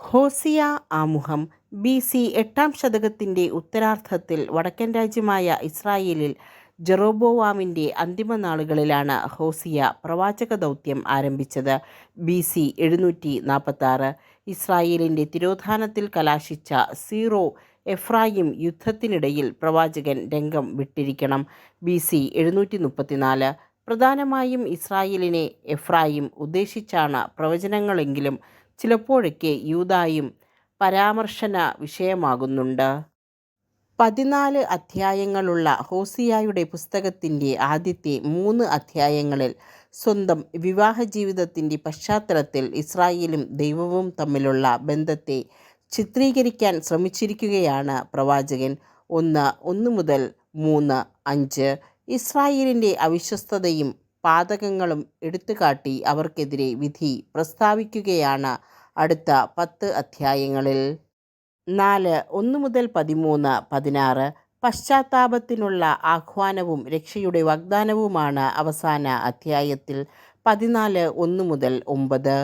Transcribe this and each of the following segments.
ഹോസിയ ആമുഖം ബി.സി. 8-ാം ശതകത്തിൻ്റെ ഉത്തരാർദ്ധത്തിൽ വടക്കൻ രാജ്യമായ ഇസ്രായേലിൽ ജെറൊബോവാമിൻ്റെ അന്തിമനാളുകളിലാണ് ഹോസിയ പ്രവാചകദൗത്യം ആരംഭിച്ചത്. ബി.സി. 746 ഇസ്രായേലിൻ്റെ തിരോധാനത്തിൽ കലാശിച്ച സീറോ എഫ്രായിം യുദ്ധത്തിനിടയിൽ പ്രവാചകൻ രംഗം വിട്ടിരിക്കണം. ബി.സി. 734 പ്രധാനമായും ഇസ്രായേലിനെ എഫ്രായിം ഉദ്ദേശിച്ചാണ് പ്രവചനങ്ങളെങ്കിലും ചിലപ്പോഴൊക്കെ യൂദായും പരാമർശന വിഷയമാകുന്നുണ്ട്. 14 അധ്യായങ്ങളുള്ള ഹോസിയായുടെ പുസ്തകത്തിൻ്റെ ആദ്യത്തെ 3 അധ്യായങ്ങളിൽ സ്വന്തം വിവാഹജീവിതത്തിൻ്റെ പശ്ചാത്തലത്തിൽ ഇസ്രായേലും ദൈവവും തമ്മിലുള്ള ബന്ധത്തെ ചിത്രീകരിക്കാൻ ശ്രമിച്ചിരിക്കുകയാണ് പ്രവാചകൻ. 1 മുതൽ 3, 5 ഇസ്രായേലിൻ്റെ അവിശ്വസ്തതയും പാതകങ്ങളും എടുത്തുകാട്ടി അവർക്കെതിരെ വിധി പ്രസ്താവിക്കുകയാണ് അടുത്ത 10 അധ്യായങ്ങളിൽ. 4, 1 മുതൽ 13, 16 പശ്ചാത്താപത്തിനുള്ള ആഹ്വാനവും രക്ഷയുടെ വാഗ്ദാനവുമാണ് അവസാന അധ്യായത്തിൽ. 14, 1 മുതൽ 9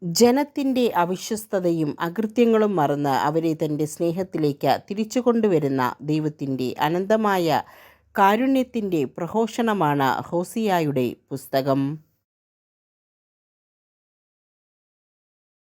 ജനത്തിൻ്റെ അവിശ്വസ്തതയും അകൃത്യങ്ങളും മറന്ന് അവരെ തൻ്റെ സ്നേഹത്തിലേക്ക് തിരിച്ചുകൊണ്ടുവരുന്ന ദൈവത്തിൻ്റെ അനന്തമായ കാരുണ്യത്തിൻ്റെ പ്രഘോഷണമാണ് ഹോസിയായുടെ പുസ്തകം.